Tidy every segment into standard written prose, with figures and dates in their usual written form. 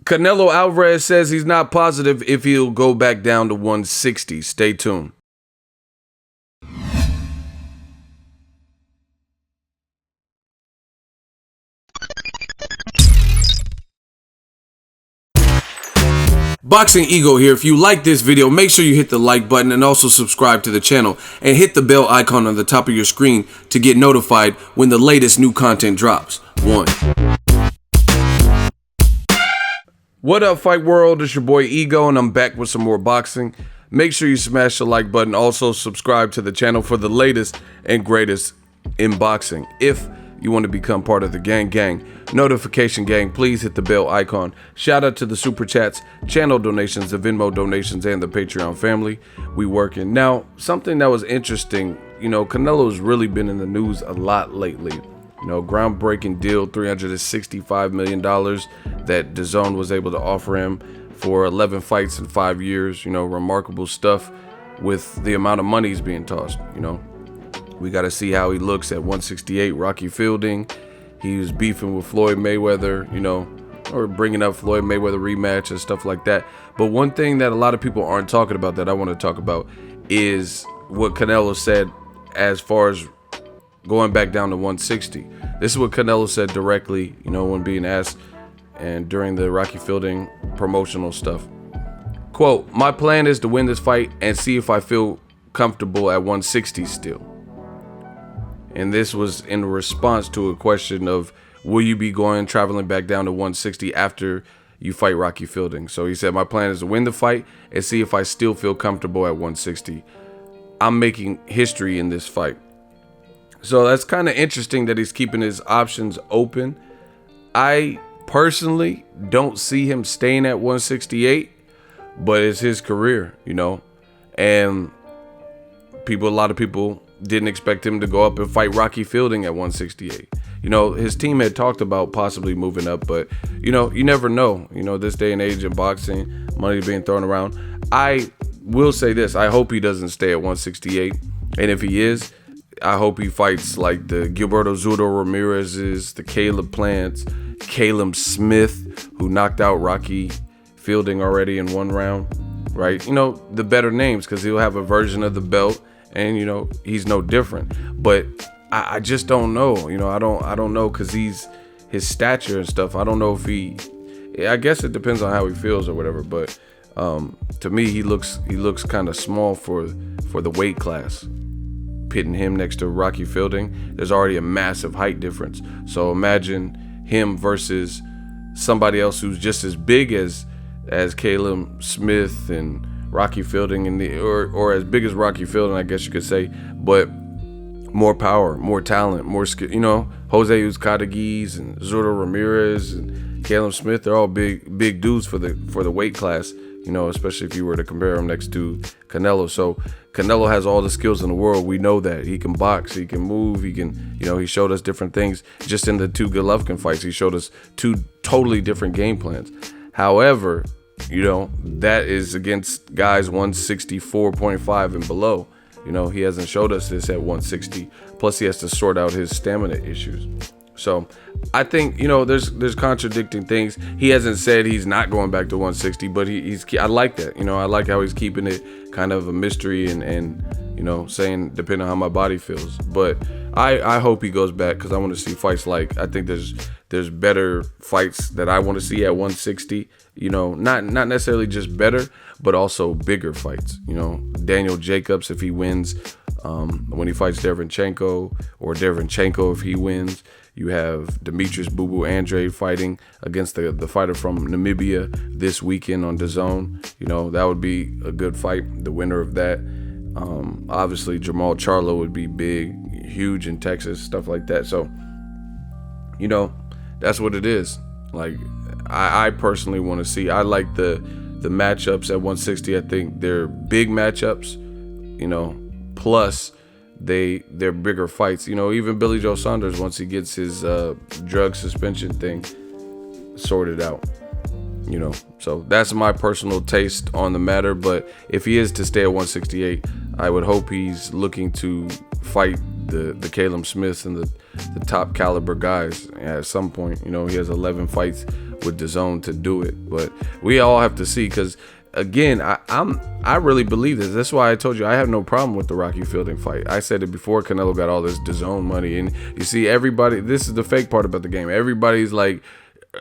Canelo Alvarez says he's not positive if he'll go back down to 160. Stay tuned. Boxingego here. If you like this video, make sure you hit the like button and also subscribe to the channel and hit the bell icon on the top of your screen to get notified when the latest new content drops. What up, Fight World? It's your boy Ego, and I'm back with some more boxing. Make sure you smash the like button. Also subscribe to the channel for the latest and greatest in boxing. If you want to become part of the gang, notification gang, please hit the bell icon. Shout out to the super chats, channel donations, the Venmo donations, and the Patreon family. We working. Now, something that was interesting, Canelo's really been in the news a lot lately. Groundbreaking deal, $365 million that DAZN was able to offer him for 11 fights in 5 years. Remarkable stuff with the amount of money he's being tossed. We got to see how he looks at 168. Rocky Fielding, he was beefing with Floyd Mayweather, or bringing up Floyd Mayweather rematch and stuff like that. But one thing that a lot of people aren't talking about that I want to talk about is what Canelo said as far as going back down to 160. This is what Canelo said directly, when being asked and during the Rocky Fielding promotional stuff. Quote, "My plan is to win this fight and see if I feel comfortable at 160 still." And this was in response to a question of, will you be traveling back down to 160 after you fight Rocky Fielding? So he said, my plan is to win the fight and see if I still feel comfortable at 160. I'm making history in this fight. So that's kind of interesting that he's keeping his options open. I personally don't see him staying at 168, but it's his career, and a lot of people didn't expect him to go up and fight Rocky Fielding at 168. His team had talked about possibly moving up, but you never know. This day and age in boxing, money being thrown around. I will say this: I hope he doesn't stay at 168, and if he is, I hope he fights like the Gilberto Zurdo Ramirez's, the Caleb Plants, Caleb Smith, who knocked out Rocky Fielding already in one round, right? The better names, because he'll have a version of the belt, and he's no different. But I just don't know. I don't know, because his stature and stuff. I don't know if I guess it depends on how he feels or whatever. But to me, he looks kind of small for the weight class. Pitting him next to Rocky Fielding, there's already a massive height difference. So imagine him versus somebody else who's just as big as Caleb Smith and Rocky Fielding, or as big as Rocky Fielding, I guess you could say, but more power, more talent, more skill. Jose Uzcategui and Zurdo Ramirez and Caleb Smith, they're all big dudes for the weight class. Especially if you were to compare him next to Canelo. So Canelo has all the skills in the world. We know that. He can box, he can move, he can, he showed us different things. Just in the two Golovkin fights, he showed us two totally different game plans. However, that is against guys 164.5 and below. He hasn't showed us this at 160. Plus, he has to sort out his stamina issues. So I think, there's contradicting things. He hasn't said he's not going back to 160, but I like that. I like how he's keeping it kind of a mystery and saying depending on how my body feels. But I hope he goes back, because I want to see fights I think there's better fights that I want to see at 160. Not necessarily just better, but also bigger fights. Daniel Jacobs, if he wins, when he fights Derevyanchenko, or Derevyanchenko if he wins. You have Demetrius Boo Boo Andrade fighting against the fighter from Namibia this weekend on DAZN. That would be a good fight, the winner of that. Obviously, Jamal Charlo would be big, huge in Texas, stuff like that. So, that's what it is. I personally want to see. I like the matchups at 160. I think they're big matchups, plus they're bigger fights. Even Billy Joe Saunders, once he gets his drug suspension thing sorted out. So that's my personal taste on the matter. But if he is to stay at 168, I would hope he's looking to fight the Caleb Smiths and the top caliber guys at some point. He has 11 fights with DAZN to do it. But we all have to see, because again, I really believe this. That's why I told you I have no problem with the Rocky Fielding fight. I said it before Canelo got all this DAZN money, and you see everybody. This is the fake part about the game. Everybody's like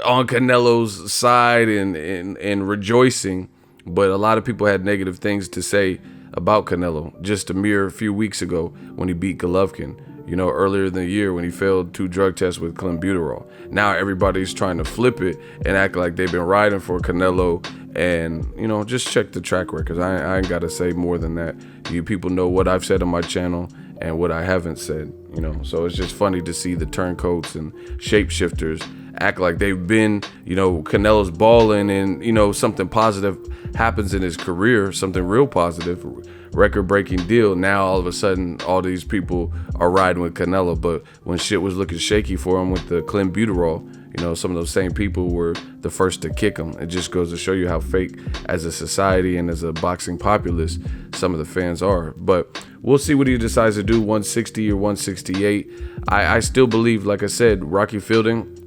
on Canelo's side and rejoicing, but a lot of people had negative things to say about Canelo just a mere few weeks ago when he beat Golovkin. You know, earlier in the year when he failed 2 drug tests with clenbuterol. Now everybody's trying to flip it and act like they've been riding for Canelo. And, you know, just check the track record. I ain't got to say more than that. You people know what I've said on my channel and what I haven't said, you know. So it's just funny to see the turncoats and shapeshifters act like they've been, you know, Canelo's balling and, you know, something positive happens in his career, something real positive, record-breaking deal. Now all of a sudden all these people are riding with Canelo, but when shit was looking shaky for him with the clenbuterol, you know, some of those same people were the first to kick him. It just goes to show you how fake as a society and as a boxing populace some of the fans are. But we'll see what he decides to do, 160 or 168. I still believe, like I said, Rocky Fielding,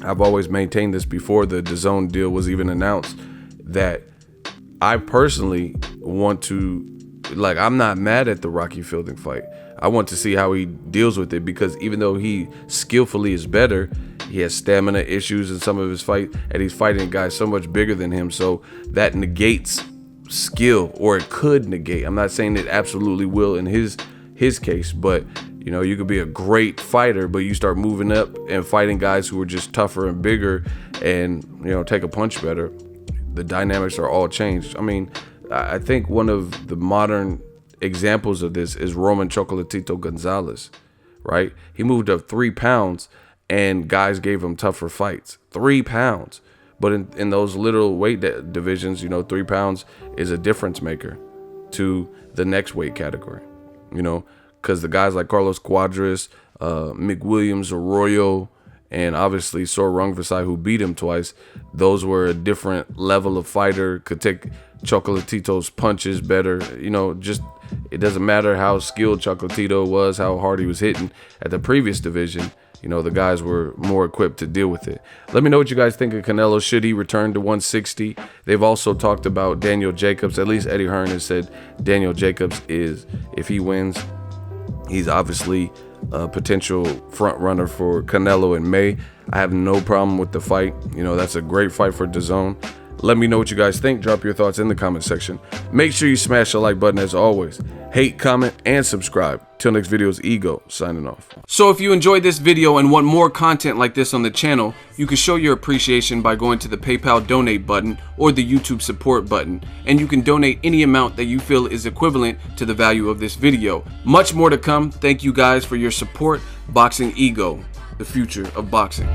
I've always maintained this before the DAZN deal was even announced, that I personally want to, like, I'm not mad at the Rocky Fielding fight. I want to see how he deals with it, because even though he skillfully is better, he has stamina issues in some of his fight, and he's fighting guys so much bigger than him. So that negates skill, or it could negate. I'm not saying it absolutely will in his case, but you know, you could be a great fighter, but you start moving up and fighting guys who are just tougher and bigger and, you know, take a punch better. The dynamics are all changed. I mean, I think one of the modern examples of this is Roman Chocolatito Gonzalez, right? He moved up 3 pounds and guys gave him tougher fights. 3 pounds. But in those little weight divisions, you know, 3 pounds is a difference maker to the next weight category, you know, because the guys like Carlos Cuadras, Mick Williams, Arroyo, and obviously Sor Rungvisai, who beat him twice, those were a different level of fighter, could take Chocolatito's punches better. You know, just, it doesn't matter how skilled Chocolatito was, how hard he was hitting at the previous division. You know, the guys were more equipped to deal with it. Let me know what you guys think of Canelo. Should he return to 160? They've also talked about Daniel Jacobs. At least Eddie Hearn has said Daniel Jacobs is, if he wins, he's obviously a potential front runner for Canelo in May. I have no problem with the fight. You know, that's a great fight for DAZN. Let me know what you guys think. Drop your thoughts in the comment section. Make sure you smash the like button as always. Hate, comment, and subscribe. Till next video is Ego signing off. So if you enjoyed this video and want more content like this on the channel, you can show your appreciation by going to the PayPal donate button or the YouTube support button, and you can donate any amount that you feel is equivalent to the value of this video. Much more to come. Thank you guys for your support. Boxingego, the future of boxing.